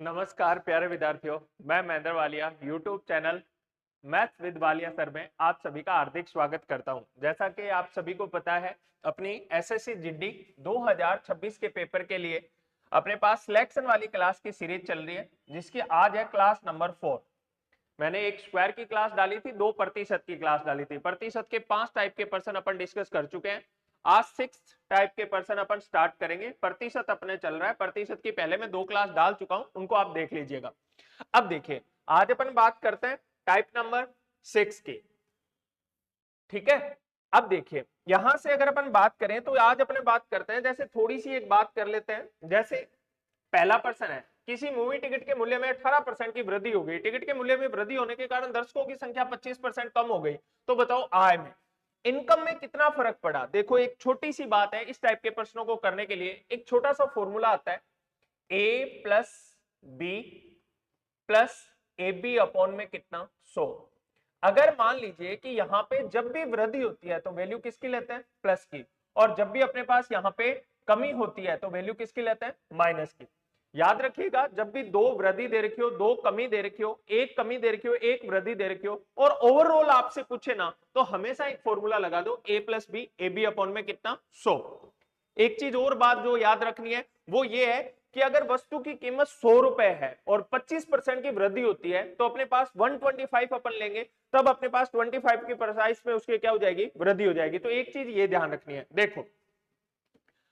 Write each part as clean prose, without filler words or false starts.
नमस्कार प्यारे विद्यार्थियों, मैं Mahendra Walia YouTube channel maths with Walia sir में आप सभी का हार्दिक स्वागत करता हूं। जैसा कि आप सभी को पता है, अपनी एसएससी जीडी 2026 के पेपर के लिए अपने पास सिलेक्शन वाली क्लास की सीरीज चल रही है, जिसकी आज है क्लास नंबर 4। मैंने एक स्क्वायर की क्लास डाली थी, 2% की क्लास डाली थी। प्रतिशत के 5 टाइप के पर्सन अपन डिस्कस कर चुके हैं। आज 6 टाइप के पर्सन अपन स्टार्ट करेंगे। प्रतिशत अपने चल रहा है, प्रतिशत की पहले मैं 2 क्लास डाल चुका हूं, उनको आप देख लीजिएगा। अब देखिए, आज अपन बात करते हैं टाइप नंबर 6 की। ठीक है, अब देखिए यहां से अगर अपन बात करें तो आज अपने बात करते हैं, जैसे थोड़ी सी एक बात कर लेते हैं। जैसे पहला प्रश्न है, किसी मूवी टिकट के मूल्य में 18% की वृद्धि हो गई। टिकट के मूल्य में वृद्धि होने के कारण दर्शकों की संख्या 25% कम हो गई। तो बताओ आय में, इनकम में कितना फर्क पड़ा। देखो एक छोटी सी बात है, इस टाइप के प्रश्नों को करने के लिए एक छोटा सा फॉर्मूला आता है, A plus B plus A B upon में कितना 100। अगर मान लीजिए कि यहां पे जब भी वृद्धि होती है तो वैल्यू किसकी लेते हैं, प्लस की, और जब भी अपने पास यहां पे कमी होती है तो वैल्यू किसकी लेते हैं, माइनस की। याद रखिएगा, जब भी दो वृद्धि दे रखी हो, दो कमी दे रखी हो, एक कमी दे रखी हो, एक वृद्धि दे रखी हो, और ओवरऑल आपसे पूछे ना, तो हमेशा एक फॉर्मूला लगा दो, A plus B, A B upon में कितना 100। एक चीज और बात जो याद रखनी है वो ये है कि अगर वस्तु की कीमत 100 रुपए है और 25% की वृद्धि होती है तो अपने पास 125 अपन लेंगे, तब अपने पास 25 की प्राइस में उसके क्या हो जाएगी, वृद्धि हो जाएगी। तो एक चीज ये ध्यान रखनी है। देखो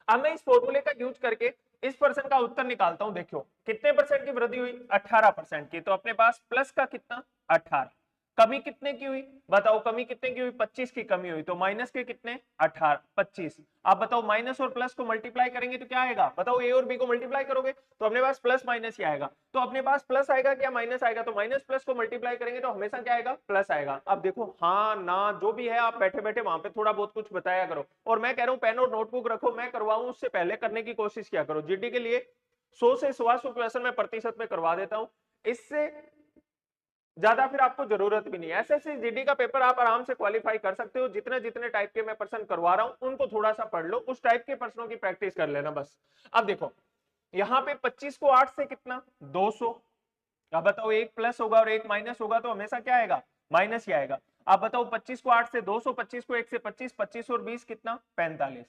अब मैं इस फॉर्मूले का यूज करके इस पर्सन का उत्तर निकालता हूं। देखो कितने परसेंट की वृद्धि हुई, 18% की। तो अपने पास प्लस का कितना, 18। कमी कितने की हुई, बताओ कमी कितने की हुई, 25 की कमी हुई। तो माइनस के कितने, 18 25। आप बताओ माइनस और प्लस को मल्टीप्लाई करेंगे तो क्या आएगा, बताओ ए और बी को मल्टीप्लाई करोगे तो अपने पास प्लस माइनस ही आएगा। तो अपने पास प्लस आएगा क्या माइनस आएगा, तो माइनस प्लस को मल्टीप्लाई करेंगे तो हमेशा क्या आएगा, प्लस आएगा। अब देखो हाँ ना जो भी है, आप बैठे बैठे वहां पे थोड़ा बहुत कुछ बताया करो, और मैं कह रहा हूं पेन और नोटबुक रखो, मैं करवाऊं उससे पहले करने की कोशिश किया करो। जीडी के लिए 100 से 125 क्वेश्चन मैं प्रतिशत में करवा देता हूं, इससे ज्यादा फिर आपको जरूरत भी नहीं है। एसएससी जीडी का पेपर आप आराम से क्वालिफाई कर सकते हो। जितने जितने टाइप के मैं प्रश्न करवा रहा हूं उनको थोड़ा सा पढ़ लो, उस टाइप के प्रश्नों की प्रैक्टिस कर लेना बस। अब देखो यहाँ पे 25 को 8 से कितना, 200। अब बताओ एक प्लस होगा और एक माइनस होगा तो हमेशा क्या आएगा, माइनस ही आएगा। अब बताओ 25 को 8 से 200, 25 को 1 से 25, 25 और 20 कितना, 45।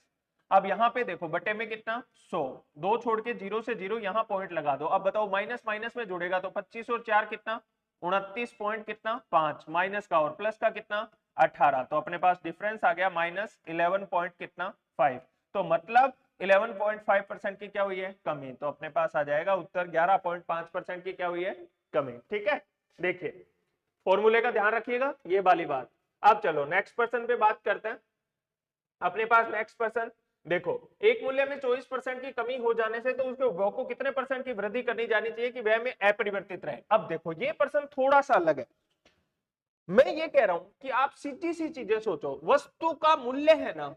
अब यहाँ पे देखो बटे में कितना 100, दो छोड़ के जीरो से जीरो यहाँ पॉइंट लगा दो। अब बताओ माइनस माइनस में जुड़ेगा तो 25 और 4 कितना, 29 पॉइंट कितना 5, माइनस का और प्लस का कितना 18। तो अपने पास डिफरेंस आ गया माइनस 11 पॉइंट कितना 5। तो मतलब 11.5% की क्या हुई है, कमी। तो अपने पास आ जाएगा उत्तर 11.5% की क्या हुई है, कमी। ठीक है, देखिए फॉर्मूले का ध्यान रखिएगा, ये वाली बात। अब चलो नेक्स्ट पर्सन पे बात करते हैं। अपने पास नेक्स्ट पर्सन देखो, एक मूल्य में 24% की कमी हो जाने से तो उसके उपभोग को कितने परसेंट की वृद्धि करनी जानी चाहिए कि वह में अपरिवर्तित रहे। अब देखो ये पर्सन थोड़ा सा अलग है। मैं ये कह रहा हूं कि आप सीधी सी चीजें सोचो, वस्तु का मूल्य है ना,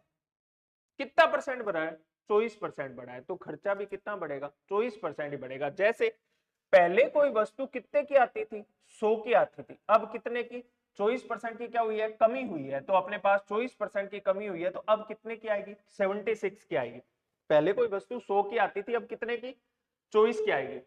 कितना परसेंट बढ़ा है, 24% बढ़ा है, तो खर्चा भी कितना बढ़ेगा, 24% ही बढ़ेगा। जैसे पहले कोई वस्तु कितने की आती थी, 100 की आती थी, अब कितने की, 24% की क्या हुई है, कमी हुई है। तो अपने पास 24% की कमी हुई है, तो अब कितने की आएगी, 76 की आएगी। पहले कोई वस्तु 100 की आती थी, अब कितने की, 24 की आएगी।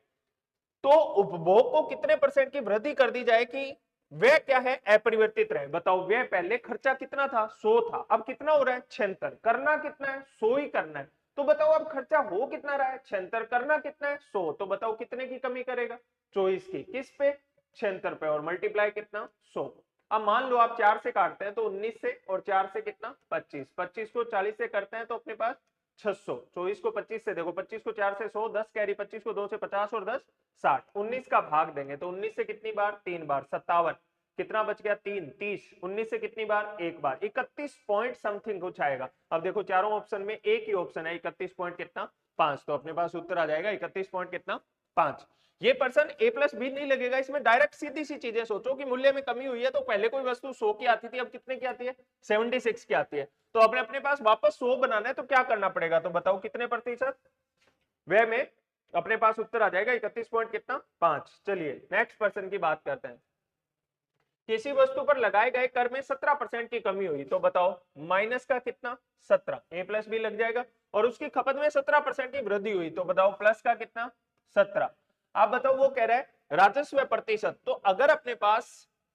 तो उपभोग को कितने परसेंट की वृद्धि कर दी जाए कि वह क्या है, अपरिवर्तित रहे। बताओ वह पहले खर्चा कितना था, 100 था, अब कितना हो रहा है, 76। करना कितना है, 100 ही करना है। तो बताओ अब खर्चा हो कितना रहा है, 76, करना कितना है 100। तो बताओ कितने की कमी करेगा, 24 की, किस पे, 76 पे, और मल्टीप्लाई कितना 100। अब मान लो आप 4 से काटते हैं तो 19 से, और 4 से कितना 25, 25 को 40 से करते हैं तो अपने पास 600। 24 को 25 से, देखो 25 को 4 से 100, 10 कैरी, 25 को 2 से 50 और 10 60। 19 का भाग देंगे तो 19 से कितनी बार, 3 बार, 57। कितना बच गया, 3, 30। 19 से कितनी बार, एक बार, 31 पॉइंट समथिंग कुछ आएगा। अब देखो चारों ऑप्शन में एक ही ऑप्शन है, 31 पॉइंट कितना 5। तो अपने पास उत्तर आ जाएगा 31 पॉइंट कितना 5। ये पर्सन ए प्लस बी नहीं लगेगा, इसमें डायरेक्ट सीधी सी चीजें सोचो कि मूल्य में कमी हुई है, तो पहले कोई वस्तु 100 की आती थी, अब कितने की आती है, 76 की आती है। तो अपने अपने पास वापस 100 बनाना है तो क्या करना पड़ेगा, तो बताओ कितने प्रतिशत, वह में अपने पास उत्तर आ जाएगा 31 पॉइंट कितना 5। चलिए नेक्स्ट पर्सन की बात करते हैं। किसी वस्तु पर लगाए गए कर में 17% की कमी हुई, तो बताओ माइनस का कितना 17, ए प्लस बी लग जाएगा। और उसकी खपत में 17% की वृद्धि हुई, तो बताओ प्लस का कितना 17। आप बताओ वो कह रहा है राजस्व प्रतिशत। तो अगर अपने पास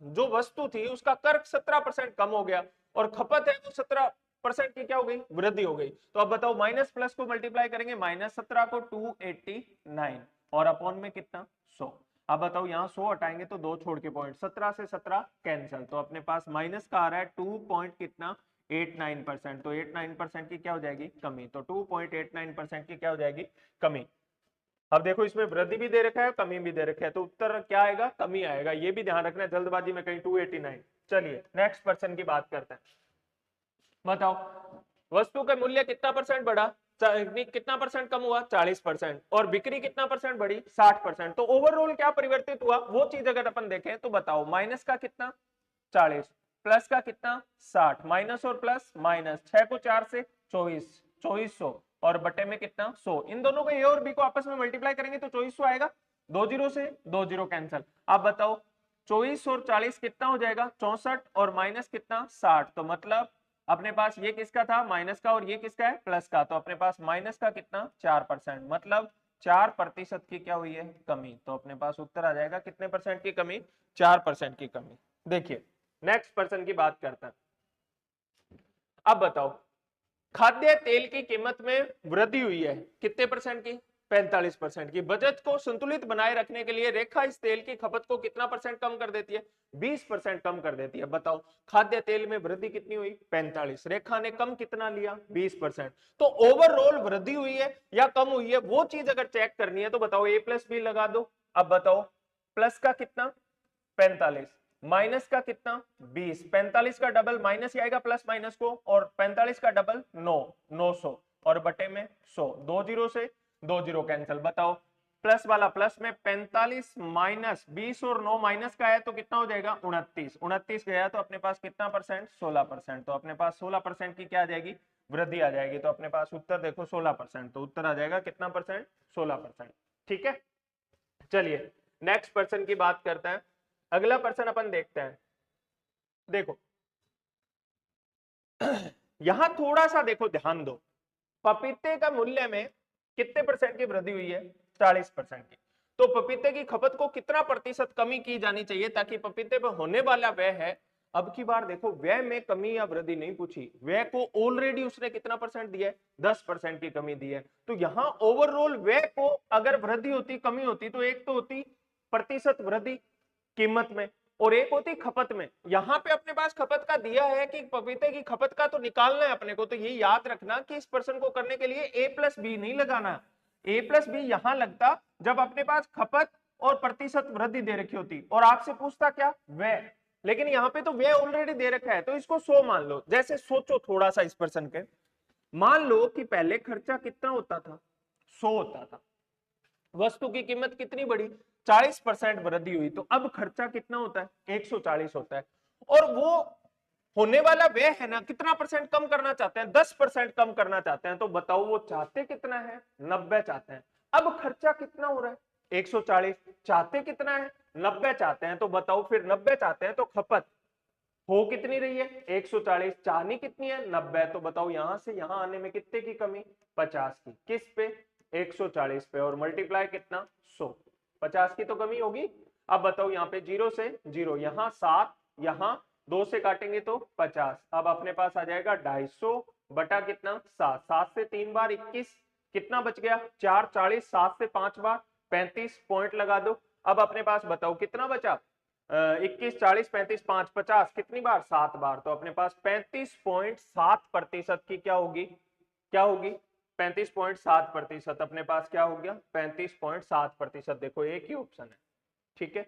जो वस्तु थी उसका कर 17% कम हो गया और खपत है वो 17% की क्या हो गई, वृद्धि हो गई, तो अब बताओ माइनस प्लस को मल्टीप्लाई करेंगे, -17 को 289 और अपॉन में कितना 100। अब बताओ यहाँ 100 हटाएंगे तो 2 छोड़ के पॉइंट, 17 से 17 कैंसिल, तो अपने पास माइनस का आ रहा है 2 पॉइंट कितना 89%। तो 89% की क्या हो जाएगी कमी, तो 2.89% की क्या हो जाएगी कमी। अब देखो इसमें वृद्धि भी दे रखा है कमी भी दे रखा है, तो उत्तर क्या आएगा, कमी आएगा, ये भी ध्यान रखना है जल्दबाजी में कहीं 289। चलिए नेक्स्ट पर्सन की बात करते हैं। बताओ वस्तु का मूल्य कितना परसेंट बढ़ा, कितना परसेंट कम हुआ 40%, और बिक्री कितना परसेंट बढ़ी 60%। तो ओवरऑल क्या परिवर्तित हुआ वो चीज अगर अपन देखें तो बताओ माइनस का कितना 40, प्लस का कितना 60, माइनस और प्लस माइनस, 6 को 4 से 24, 2400 और बटे में कितना 100। इन दोनों को ए और बी को आपस में मल्टीप्लाई करेंगे तो 2400 आएगा, 2 जीरो से 2 जीरो कैंसिल। आप बताओ 24 और 40 कितना हो जाएगा 64 और माइनस कितना 60, तो मतलब अपने पास ये किसका था माइनस का और ये किसका है प्लस का, तो अपने पास माइनस का कितना 4%, मतलब 4% की क्या हुई है कमी। तो अपने पास उत्तर आ जाएगा कितने परसेंट की कमी, 4% की कमी। देखिए नेक्स्ट पर्सन की बात करते हैं। अब बताओ खाद्य तेल की कीमत में वृद्धि हुई है कितने परसेंट की, 45% की। बजट को संतुलित बनाए रखने के लिए रेखा इस तेल की खपत को कितना परसेंट कम कर देती है, 20% कम कर देती है। बताओ खाद्य तेल में वृद्धि कितनी हुई 45, रेखा ने कम कितना लिया 20%। तो ओवरऑल वृद्धि हुई है या कम हुई है वो चीज अगर चेक करनी है तो बताओ ए प्लस बी लगा दो। अब बताओ प्लस का कितना 45, माइनस का कितना 20, 45 का डबल माइनस ही आएगा प्लस माइनस को, और 45 का डबल 900 और बटे में 100, 2 जीरो से 2 जीरो कैंसिल। बताओ प्लस वाला प्लस में 45 माइनस 20 और 9 माइनस का है तो कितना हो जाएगा 29, 29 गया तो अपने पास कितना परसेंट 16%, तो अपने पास 16% की क्या आ जाएगी वृद्धि आ जाएगी। तो अपने पास उत्तर देखो 16%, तो उत्तर आ जाएगा कितना परसेंट 16%। ठीक है चलिए नेक्स्ट पर्सन की बात करते हैं। अगला पर्सन अपन देखते हैं। देखो यहां थोड़ा सा देखो ध्यान दो, पपीते का मूल्य में कितने परसेंट की वृद्धि हुई है 40% की। तो पपीते की खपत को कितना प्रतिशत कमी की जानी चाहिए ताकि पपीते पर होने वाला व्यय है, अब की बार देखो व्यय में कमी या वृद्धि नहीं पूछी, व्यय को ऑलरेडी उसने कितना परसेंट दिया है 10% की कमी दी है। तो यहां ओवरऑल व्यय को अगर वृद्धि होती कमी होती तो एक तो होती प्रतिशत वृद्धि कीमत में और एक होती खपत में। यहां पे अपने पास खपत का दिया है कि पपीते की खपत का तो निकालना है अपने को, तो ये याद रखना कि इस पर्सन को करने के लिए ए प्लस बी नहीं लगाना, ए प्लस बी यहां लगता जब अपने पास खपत और प्रतिशत वृद्धि दे रखी होती और आपसे पूछता क्या व्यय, लेकिन यहाँ पे तो व्यय ऑलरेडी दे रखा है तो इसको 100 मान लो। जैसे सोचो थोड़ा सा इस पर्सन के, मान लो कि पहले खर्चा कितना होता था 100 होता था, वस्तु की कीमत कितनी बढ़ी 40% वृद्धि हुई, तो अब खर्चा कितना होता है 140 होता है, और वो होने वाला व्यय है ना कितना परसेंट कम करना चाहते हैं 10% कम करना चाहते हैं। तो बताओ वो चाहते कितना है 90 चाहते हैं, अब खर्चा कितना हो रहा है 140, चाहते कितना है 90 चाहते हैं, तो बताओ फिर 90 चाहते हैं तो खपत हो कितनी रही है 140, चाहनी कितनी है 90, तो बताओ यहां से यहां आने में कितने की कमी 50 की, किस पे 140 पे, और मल्टीप्लाई कितना 100, 50 की तो कमी होगी। अब बताओ यहाँ पे 0 से 0, यहाँ 7, यहाँ 2 से काटेंगे तो 50, अब अपने पास आ जाएगा 250 बटा कितना 7, 7 से 3 बार 21, कितना बच गया 4, 40, 7 से 5 बार 35, पॉइंट लगा दो। अब अपने पास बताओ कितना बचा 21, 40, 35, 5, 50, कितनी बार 7 बार, तो अपने पास 35.7% की क्या होगी 35.7%, अपने पास क्या हो गया 35.7%। देखो एक ही ऑप्शन है ठीक है,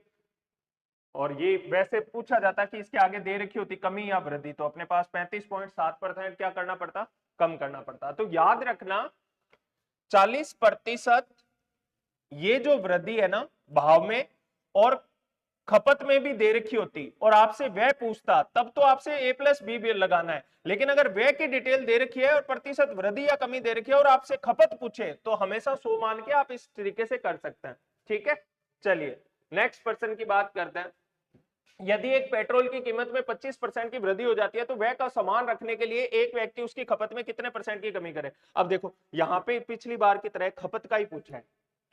और ये वैसे पूछा जाता कि इसके आगे दे रखी होती कमी या वृद्धि, तो अपने पास 35.7% क्या करना पड़ता कम करना पड़ता। तो याद रखना 40% ये जो वृद्धि है ना भाव में और खपत में भी दे रखी होती और आपसे व्यय पूछता तब तो आपसे ए प्लस बी लगाना है, लेकिन अगर व्यय की डिटेल दे रखी है और प्रतिशत वृद्धि या कमी दे रखी है और आपसे खपत पूछे तो हमेशा 100 मान के आप इस तरीके से कर सकते हैं। ठीक है चलिए नेक्स्ट पर्सन की बात करते हैं। यदि एक पेट्रोल की कीमत में 25% की वृद्धि हो जाती है तो व्यय का समान रखने के लिए एक व्यक्ति उसकी खपत में कितने परसेंट की कमी करे। अब देखो यहाँ पे पिछली बार की तरह खपत का ही पूछा है,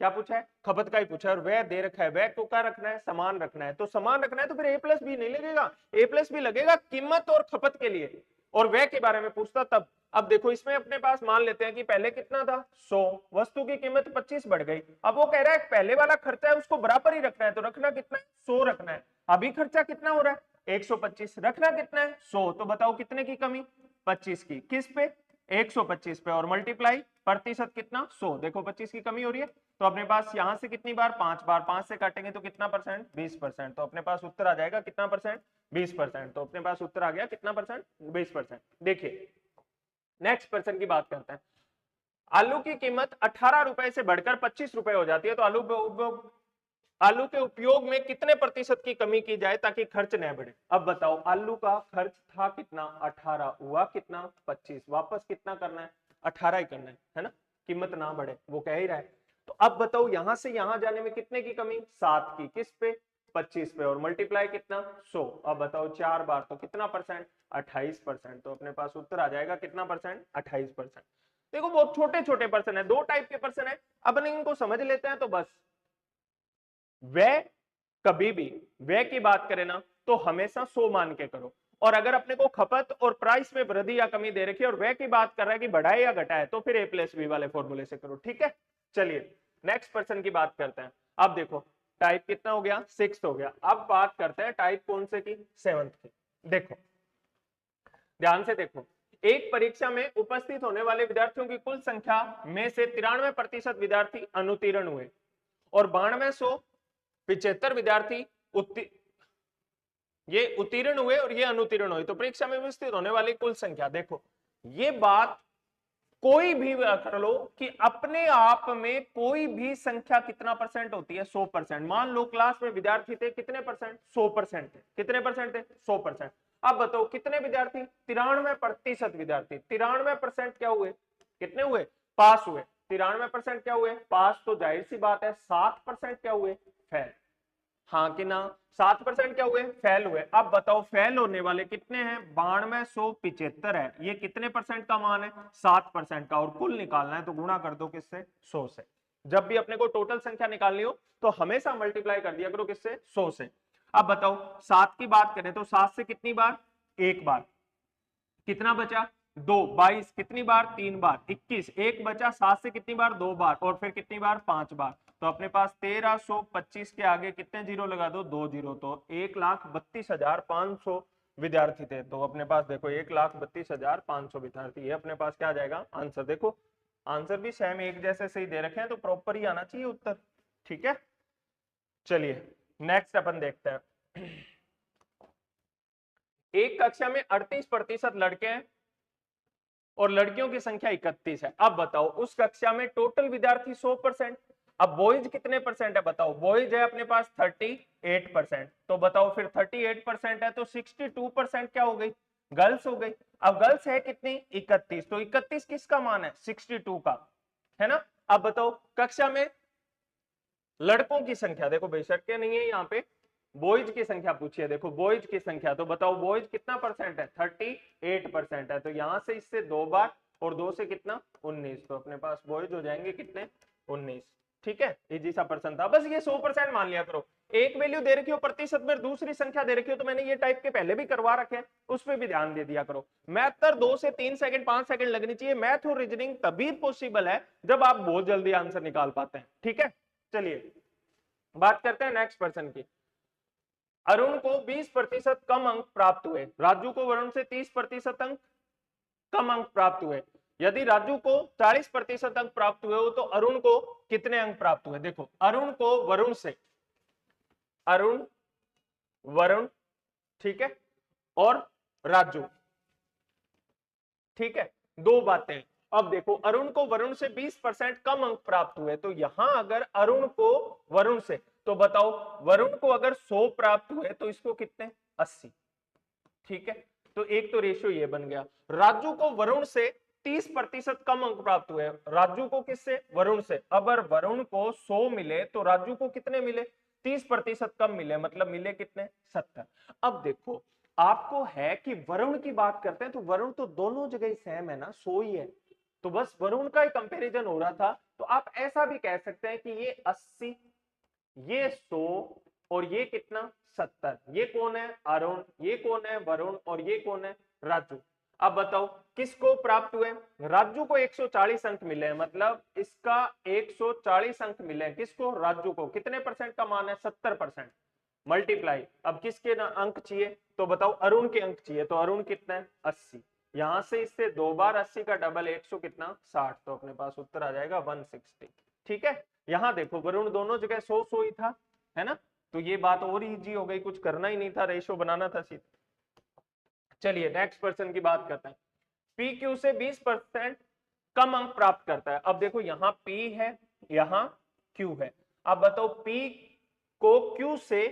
क्या पूछा है? खपत का ही पूछा है। और व्यय दे रखा है, व्यय को क्या रखना है? समान रखना है। तो समान रखना है तो फिर ए प्लस बी नहीं लगेगा, ए प्लस बी लगेगा कीमत और खपत के लिए, और व्यय के बारे में पूछता तब। अब देखो इसमें अपने पास मान लेते हैं कि पहले कितना था 100, वस्तु की कीमत 25 बढ़ गई। अब वो कह रहा है पहले वाला खर्चा है उसको बराबर ही रखना है, तो रखना कितना है? 100 रखना है। अभी खर्चा कितना हो रहा है? 125, रखना कितना है? 100। तो बताओ कितने की कमी? 25 की। किस पे? 125 पे। और मल्टीप्लाई प्रतिशत कितना? 100। देखो 25 की कमी हो रही है, तो अपने पास यहां से कितनी बार? 5 बार। 5 से काटेंगे तो कितना परसेंट? 20%। तो अपने पास उत्तर आ जाएगा कितना परसेंट? 20%। तो अपने पास उत्तर आ गया कितना परसेंट? 20%। देखिए नेक्स्ट पर्सन की बात करते हैं। आलू की कीमत 18 रुपए से बढ़कर 25 रुपए हो जाती है, तो आलू के उपयोग में कितने प्रतिशत की कमी की जाए ताकि खर्च न बढ़े? अब बताओ आलू का खर्च था कितना? 18, हुआ कितना? 25। वापस कितना करना है? 18 ही करना है ना, कीमत ना बढ़े, वो कह ही रहा है। तो अब बताओ यहां से यहां जाने में कितने की कमी? 7 की। किस पे? 25 पे। और मल्टीप्लाई कितना? 100। अब बताओ 4 बार तो कितना परसेंट? 28%। तो अपने पास उत्तर आ जाएगा कितना परसेंट? 28%। देखो बहुत छोटे छोटे पर्सन है, दो टाइप के पर्सन है, अपन इनको समझ लेते हैं तो बस। व्यय कभी भी व्यय की बात करें ना तो हमेशा 100 मान के करो, और अगर अपने को खपत और प्राइस में वृद्धि या कमी दे रखी है और व्यय की बात कर रहा है कि बढ़ाए या घटाए, तो फिर ए प्लस बी वाले फॉर्मूले से करो। ठीक है, चलिए नेक्स्ट पर्सन की बात करते हैं। अब देखो टाइप कितना हो गया? 6 हो गया। अब बात करते हैं टाइप कौन से की? 7th की। देखो ध्यान से देखो, एक परीक्षा में उपस्थित होने वाले विद्यार्थियों की कुल संख्या में से 93% विद्यार्थी अनुत्तीर्ण हुए और 9275 विद्यार्थी ये उत्तीर्ण हुए और ये अनुत्तीर्ण हुए। तो परीक्षा में उपस्थित होने वाली कुल संख्या, देखो ये बात कोई भी कर लो कि अपने आप में कोई भी संख्या कितना परसेंट होती है? 100%। मान लो क्लास में विद्यार्थी थे कितने परसेंट? 100% थे। कितने परसेंट थे? 100%। अब बताओ कितने विद्यार्थी? 93% विद्यार्थी। 93% क्या हुए? कितने हुए? पास हुए। 93% क्या हुए? पास। तो जाहिर सी बात है 7% क्या हुए? फेल। हाँ कि ना? 7% क्या हुए? फेल हुए। अब बताओ फेल होने वाले कितने हैं? 9275 है। ये कितने परसेंट का मान है? 7% का। और कुल निकालना है तो गुणा कर दो किससे? 100 से। जब भी अपने को टोटल संख्या निकालनी हो तो हमेशा मल्टीप्लाई कर दिया करो किससे? 100 से। अब बताओ 7 की बात करें तो 7 से कितनी बार? एक बार। कितना बचा? 2। 22 कितनी बार? 3 बार। 21 एक बचा। 7 से कितनी बार? 2 बार। और फिर कितनी बार? 5 बार। तो अपने पास 1325 के आगे कितने जीरो लगा दो? 2 जीरो। तो 1,32,500 विद्यार्थी थे। तो अपने पास देखो 1,32,500 विद्यार्थी, ये अपने पास क्या आ जाएगा? आंसर। देखो आंसर भी सेम एक जैसे सही दे रखे हैं तो प्रॉपर ही आना चाहिए उत्तर। ठीक है, चलिए नेक्स्ट अपन देखते हैं। एक कक्षा में 38% लड़के हैं और लड़कियों की संख्या 31 है। अब बताओ उस कक्षा में टोटल विद्यार्थी 100%। अब बॉयज कितने परसेंट है? बताओ बॉयज है अपने पास 38%। तो बताओ फिर 38% है तो 62% क्या हो गई? गर्ल्स हो गई। अब गर्ल्स है कितनी? 31। तो 31 किसका मान है? 62 का, है ना। अब बताओ कक्षा में लड़कों की संख्या, देखो बेशक के नहीं है, यहाँ पे बॉयज की संख्या पूछी है। देखो बॉयज की संख्या, तो बताओ बॉयज कितना परसेंट है? 38% है। तो यहां से इससे 2 बार और 2 से कितना? 19। तो अपने पास बॉयज हो जाएंगे कितने? 19। ठीक है, इजी सा पर्सन था। बस ये 100% मान लिया करो। एक वैल्यू दे रखी हो प्रतिशत में, दूसरी संख्या दे रखी हो, तो मैंने ये टाइप के पहले भी करवा रखे हैं, उस पर भी ध्यान दे दिया करो। मैथ पर 2 से 3 सेकंड 5 सेकंड लगनी चाहिए। मैथ और रीजनिंग तभी पॉसिबल है जब आप बहुत जल्दी आंसर निकाल पाते हैं। ठीक है, चलिए बात करते हैं नेक्स्ट पर्सन की। अरुण को 20% कम अंक प्राप्त हुए, राजू को वरुण से 30% अंक कम अंक प्राप्त हुए। यदि राजू को 40% अंक प्राप्त हुए हो तो अरुण को कितने अंक प्राप्त हुए? देखो अरुण को वरुण से, अरुण वरुण, ठीक है, और राजू, ठीक है, दो बातें। अब देखो अरुण को वरुण से 20% कम अंक प्राप्त हुए, तो यहां अगर अरुण को वरुण से, तो बताओ वरुण को अगर 100 प्राप्त हुए तो इसको कितने? 80। ठीक है, तो एक तो रेशियो ये बन गया। राजू को वरुण से 30% कम अंक प्राप्त हुए, राजू को किससे? वरुण से। अगर वरुण को 100 मिले तो राजू को कितने मिले? 30% कम मिले, मतलब मिले कितने? 70। अब देखो आपको है कि वरुण की बात करते हैं तो वरुण तो दोनों जगह सेम है ना, 100 ही है, तो बस वरुण का ही कंपैरिजन हो रहा था तो आप ऐसा भी कह सकते हैं कि ये 80, ये 100 और ये कितना 70। ये कौन है? अरुण। ये कौन है? वरुण। और ये कौन है? राजू। अब बताओ किसको प्राप्त हुए? राजू को 140 अंक मिले हैं, मतलब इसका 140 अंक मिले हैं। किसको? राजू को। कितने परसेंट का मान है? 70%। मल्टीप्लाई, अब किसके अंक चाहिए? तो बताओ अरुण के अंक चाहिए। तो अरुण कितना है? 80। यहां से इससे 2 बार 80 का डबल 100 कितना? 60। तो अपने पास उत्तर आ जाएगा 160। ठीक है, यहां देखो वरुण दोनों जगह 100 ही था, है ना, तो ये बात और इजी हो गई, कुछ करना ही नहीं था, रेशो बनाना था सीधा। चलिए नेक्स्ट पर्सन की बात करते हैं। पी क्यू से 20% कम अंक प्राप्त करता है। अब देखो यहाँ पी है, यहाँ क्यू है। अब बताओ पी को क्यू से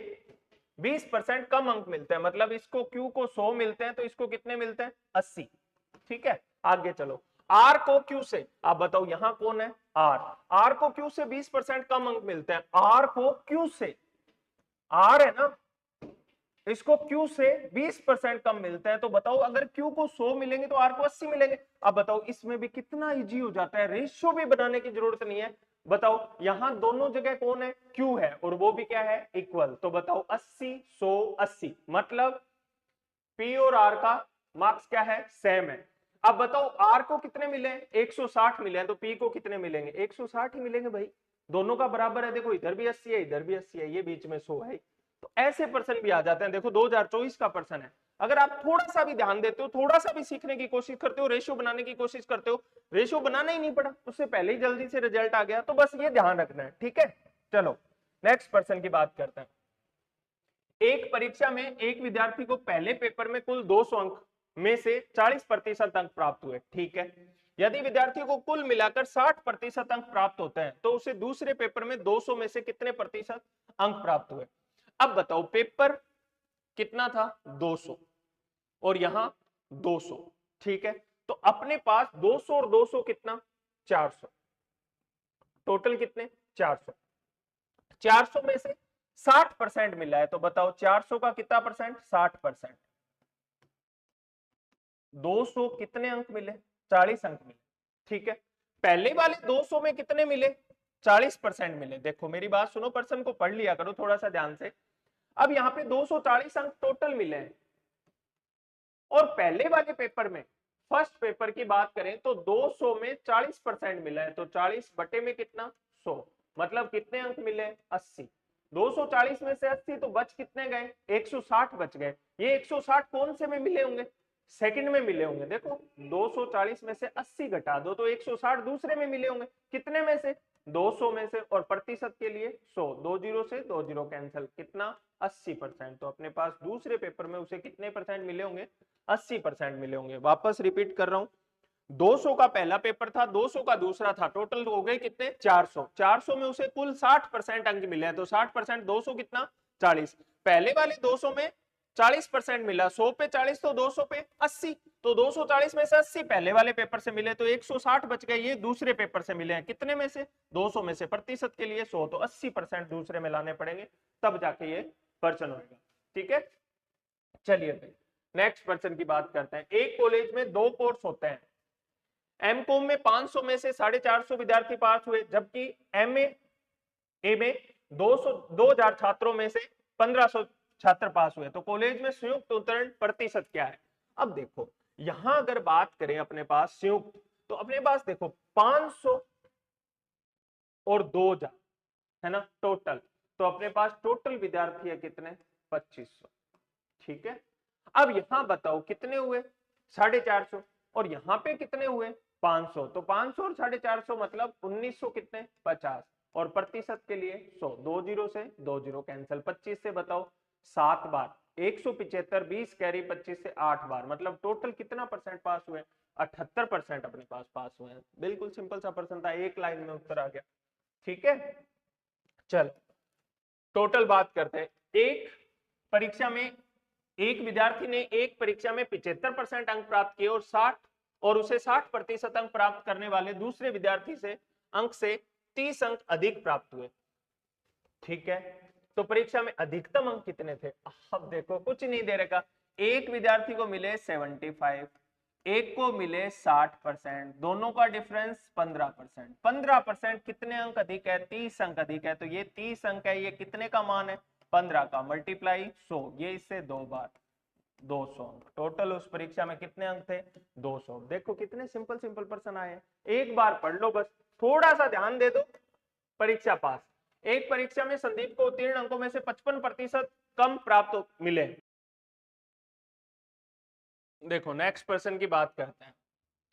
20% कम अंक मिलते हैं, मतलब इसको क्यू को 100 मिलते हैं तो इसको कितने मिलते हैं? 80। ठीक है, आगे चलो। आर को क्यू से, आप बताओ यहां कौन है? आर। आर को क्यू से 20% कम अंक मिलते हैं। आर को क्यू से, आर है ना, इसको Q से 20% कम मिलता है। तो बताओ अगर Q को 100 मिलेंगे तो R को 80 मिलेंगे। अब बताओ इसमें भी कितना इजी हो जाता है, रेशियो भी बनाने की जरूरत नहीं है। बताओ यहां दोनों जगह कौन है? Q है, और वो भी क्या है? इक्वल। तो बताओ 80 100 80, मतलब P और R का मार्क्स क्या है? सेम है। अब बताओ R को कितने मिले? 160 मिले हैं, तो P को कितने मिलेंगे? 160 ही मिलेंगे भाई, दोनों का बराबर है। देखो इधर भी 80 है, इधर भी 80 है, ये बीच में 100 है। तो ऐसे पर्सन भी आ जाते हैं। देखो 2024 का पर्सन है, अगर आप थोड़ा सा भी ध्यान देते हो, थोड़ा सा भी सीखने की कोशिश करते हो, रेशियो बनाने की कोशिश करते हो, रेशियो बनाना ही नहीं पड़ा, उससे पहले ही जल्दी से रिजल्ट आ गया। तो बस ये ध्यान रखना है, ठीक है। चलो नेक्स्ट पर्सन की बात करते हैं। एक परीक्षा में एक विद्यार्थी को पहले पेपर में कुल 200 अंक में से 40% अंक प्राप्त हुए, ठीक है। यदि विद्यार्थी को कुल मिलाकर 60% अंक प्राप्त होते हैं तो उसे दूसरे पेपर में 200 में से कितने प्रतिशत अंक प्राप्त हुए? अब बताओ पेपर कितना था? 200, और यहां 200, ठीक है। तो अपने पास 200 और 200 कितना? 400, टोटल कितने? 400। 400 में से 60% मिला है, तो बताओ 400 का कितना परसेंट? 60%। 200 कितने अंक मिले? 40 अंक मिले, ठीक है। पहले वाले 200 में कितने मिले? 40% मिले। देखो मेरी बात सुनो, पर्सन को पढ़ लिया करो थोड़ा सा ध्यान से। अब यहाँ पे 240 अंक टोटल मिले हैं, और पहले वाले पेपर में, फर्स्ट पेपर की बात करें तो 200 में 40% मिला है, तो 40 बटे में कितना? 100, मतलब कितने अंक मिले? 80। 240 में से 80 तो बच कितने गए? 160 बच गए। ये 160 कौन से में मिले होंगे? सेकंड में मिले होंगे। देखो 240 में से 80 घटा दो तो 160 दूसरे में मिले होंगे। कितने में से? 200 में से। और प्रतिशत के लिए 100, 2 जीरो से 2 जीरो कैंसिल, कितना? 80%। तो अपने पास दूसरे पेपर में उसे कितने परसेंट मिले होंगे? 80% मिले होंगे। वापस रिपीट कर रहा हूं, 200 का पहला पेपर था, 200 का दूसरा था, टोटल हो गए कितने? 400। 400 में उसे कुल 60% अंक मिले हैं, तो 60% 200 कितना? 40। पहले वाले 200 में 40% मिला, 100 पे 40 तो 200 पे 80, तो 240 में से 80 पहले वाले पेपर से मिले, तो 160 बच गए, ये दूसरे पेपर से मिले हैं। कितने में से? 200 में से। प्रतिशत के लिए 100, तो 80% दूसरे में लाने पड़ेंगे, तब जाके ये पर्सन होगा, ठीक है। चलिए भाई नेक्स्ट पर्सन की बात करते हैं। एक कॉलेज में 2 कोर्स होते हैं। एमकॉम में 500 में से 450 विद्यार्थी पास हुए, जबकि एमए में 2000 छात्रों में से 1500 छात्र पास हुए। तो कॉलेज में संयुक्त उत्तीर्ण प्रतिशत क्या है? अब देखो यहां अगर बात करें अपने पास संयुक्त, तो अपने पास देखो 500 और 2000 है ना टोटल, तो अपने पास टोटल विद्यार्थी है कितने? 2500, ठीक है। अब यहां बताओ कितने हुए? 450, और यहां पे कितने हुए? 500। तो 500 और 450 मतलब 1900 कितने? 50। और प्रतिशत के लिए 100, 2 जीरो से 2 जीरो कैंसिल, 25 से बताओ 7 बार, 175, 20 कैरी 25 से 8 बार, मतलब टोटल कितना परसेंट पास हुए? 78% अपने पास पास हुए हैं। बिल्कुल सिंपल सा पर्सन था, एक लाइन में उत्तर आ गया, ठीक है। चलो टोटल बात करते हैं। एक परीक्षा में एक विद्यार्थी ने एक परीक्षा में 75% अंक प्राप्त किए, और उसे 60% अंक प्राप्त करने वाले दूसरे विद्यार्थी से अंक से 30 अंक अधिक प्राप्त हुए, ठीक है। तो परीक्षा में अधिकतम अंक कितने थे? अब देखो कुछ नहीं दे रखा। एक विद्यार्थी को मिले 75, एक को मिले 60%, दोनों का डिफरेंस 15%। 15% कितने अंक अधिक है? 30 अंक अधिक है। तो ये 30 अंक है, ये कितने का मान है? 15 का, मल्टीप्लाई 100, ये इससे 2 बार 200 अंक। टोटल उस परीक्षा में कितने अंक थे? 200। देखो कितने सिंपल सिंपल प्रश्न आए हैं, एक बार पढ़ लो बस, थोड़ा सा ध्यान दे दो, परीक्षा पास। एक परीक्षा में संदीप को उत्तीर्ण अंकों में से 55% कम प्राप्त मिले। देखो नेक्स्ट पर्सन की बात करते हैं,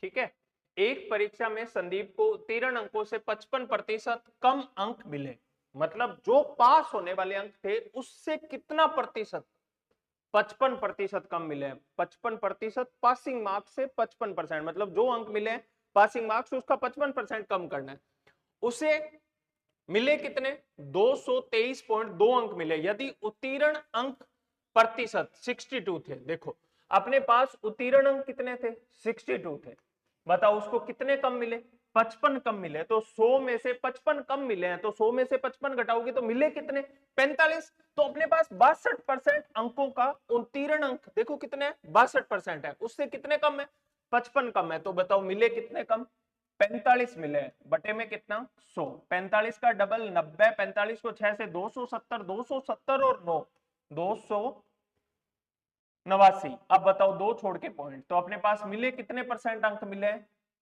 ठीक है। एक परीक्षा में संदीप को उत्तीर्ण अंकों से 55% कम अंक मिले, मतलब जो पास होने वाले अंक थे उससे कितना प्रतिशत? 55% कम मिले हैं। 55% पासिंग मार्क्स से 55%, मतलब जो अंक मिले हैं पासिंग मार्क्स उसका 55% कम करना है। उसे मिले कितने? 223.2 अंक मिले। यदि उत्तीर्ण अंक प्रतिशत 62 थे, देखो अपने पास उत्तीर्ण अंक कितने थे? 62 थे। बताओ उसको कितने कम मिले? 55 कम मिले। तो 100 में से 55 कम मिले हैं, तो 100 में से 55 घटाओगे तो मिले कितने? 45। तो अपने पास 62% अंकों का उत्तीर्ण अंक देखो कितने हैं? 62% है, उससे कितने कम है? 55 कम है। तो बताओ मिले कितने कम? 45 मिले। बटे में कितना? 100। 45 का डबल 90, 45 को 6 से 270, 270 और 9 289। अब बताओ दो छोड़ के पॉइंट, तो अपने पास मिले कितने परसेंट अंक मिले?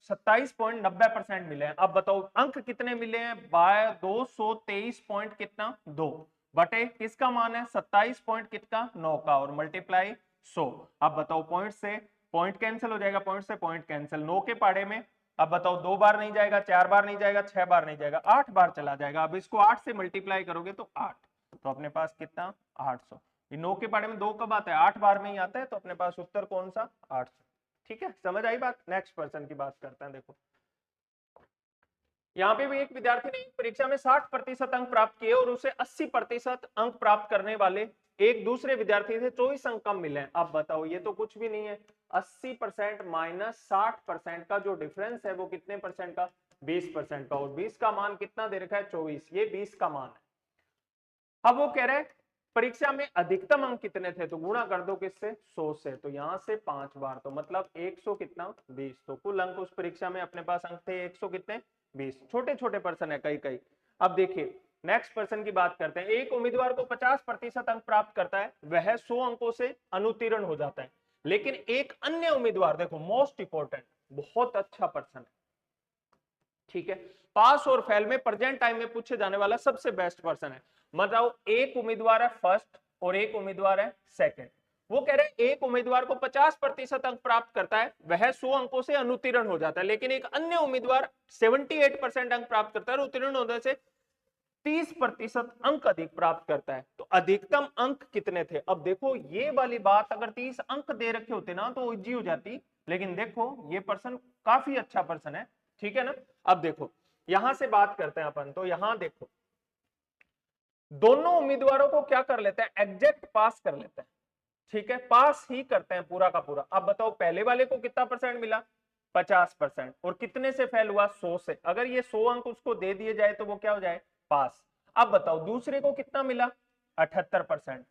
27.90% मिले हैं। अब बताओ अंक कितने मिले हैं? बाय 223 पॉइंट कितना? 2 बटे किसका मान है? 27 पॉइंट कितना? 9 का, और मल्टीप्लाई 100। अब बताओ पॉइंट से पॉइंट कैंसिल हो जाएगा, पॉइंट से पॉइंट कैंसिल, 9 के पाड़े में। अब बताओ 2 बार नहीं जाएगा, 4 बार नहीं जाएगा, 6 बार नहीं जाएगा, 8 बार चला जाएगा। अब इसको 8 से मल्टीप्लाई करोगे तो 8, तो अपने पास कितना? 800। ये 9 के बारे में 2 कब आता है? 8 बार में ही आता है। तो अपने पास उत्तर कौन सा? 800। ठीक है, समझ आई बात। नेक्स्ट पर्सन की बात करते हैं। देखो यहाँ पे भी एक विद्यार्थी ने परीक्षा में 60% अंक प्राप्त किए और उसे 80% अंक प्राप्त करने वाले एक दूसरे विद्यार्थी से 24 अंक कम मिले। अब बताओ ये तो कुछ भी नहीं है, 80% माइनस 60% का जो डिफरेंस है वो कितने परसेंट का? 20% का। और 20 का मान कितना दे रखा है? 24। ये 20 का मान है। अब वो कह रहे हैं परीक्षा में अधिकतम अंक कितने थे? तो गुणा कर दो किससे? 100 से। तो यहां से 5 बार, तो मतलब 100 कितना? 20। तो कुल अंक उस परीक्षा में अपने पास अंक थे 100 कितने? 20। छोटे छोटे पर्सन है कई कई। अब देखिए नेक्स्ट पर्सन की बात करते हैं। एक उम्मीदवार को 50% अंक प्राप्त करता है, वह 100 अंकों से अनुत्तीर्ण हो जाता है। लेकिन एक अन्य उम्मीदवार, देखो मोस्ट इंपोर्टेंट, बहुत अच्छा पर्सन है, ठीक है, पास और फेल में प्रेजेंट टाइम में पूछे जाने वाला सबसे बेस्ट पर्सन है। मतलब एक उम्मीदवार है फर्स्ट और एक उम्मीदवार है सेकंड। वो कह रहे हैं एक उम्मीदवार को 50% अंक प्राप्त करता है, वह 100 अंकों से अनुत्तीर्ण हो जाता है। लेकिन एक अन्य उम्मीदवार 78% अंक प्राप्त करता है और उत्तीर्ण होने से 30% अंक अधिक प्राप्त करता है। तो अधिकतम अंक कितने थे? अब देखो ये वाली बात, अगर 30 अंक दे रखे होते ना तो इजी हो जाती, लेकिन देखो ये पर्सन काफी अच्छा पर्सन है, ठीक है ना। अब देखो यहां से बात करते हैं अपन, तो यहां देखो दोनों उम्मीदवारों को क्या कर लेते हैं? एग्जैक्ट पास कर लेते हैं, ठीक है, पास ही करते हैं पूरा का पूरा। अब बताओ पहले वाले को कितना परसेंट मिला? 50%। और कितने से फेल हुआ? 100 से। अगर ये 100 अंक उसको दे दिए जाए तो वो क्या हो जाए? पास। अब बताओ दूसरे को कितना मिला? 78%।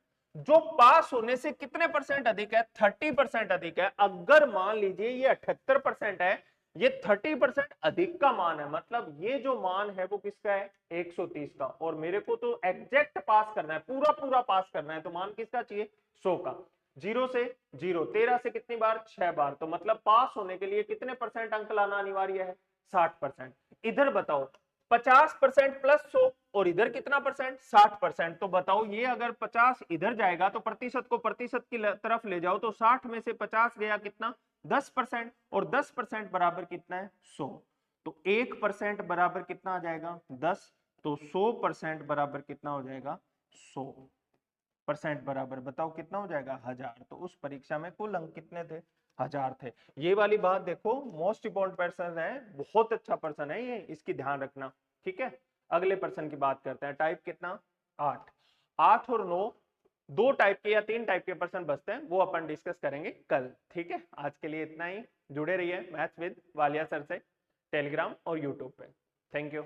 जो पास होने से कितने परसेंट अधिक है? 30% अधिक है। अगर मान लीजिए ये 78% है, ये 30% अधिक का मान है, मतलब ये जो मान है वो किसका है? 130 का। और मेरे को तो एग्जैक्ट पास करना है, पूरा पूरा पास करना है, तो मान किसका चाहिए? 100 का। 0 से 0, 13 से कितनी बार? 6 बार। तो मतलब पास होने के लिए कितने परसेंट अंक लाना अनिवार्य है? 60%। इधर बताओ 50% प्लस 100 और इधर कितना परसेंट? 60%। तो बताओ ये अगर 50 इधर जाएगा तो प्रतिशत को प्रतिशत की तरफ ले जाओ, तो 60 में से 50 गया कितना? 10%। और 10% बराबर कितना है? 100। तो 1% बराबर कितना आ जाएगा? 10। तो 100% बराबर कितना हो जाएगा? 100% बराबर बताओ कितना हो जाएगा? 1000। तो उस परीक्षा में कुल अंक कितने थे? 1000 थे। ये वाली बात देखो, मोस्ट इंपोर्टेंट पर्सन है, बहुत अच्छा पर्सन है ये, इसकी ध्यान रखना, ठीक है। अगले पर्सन की बात करते हैं। टाइप कितना? 8। 8 और 9 दो टाइप के या 3 टाइप के पर्सन बचते हैं, वो अपन डिस्कस करेंगे कल, ठीक है। आज के लिए इतना ही। जुड़े रहिए मैथ्स विद वालिया सर से टेलीग्राम और यूट्यूब पे। Thank you.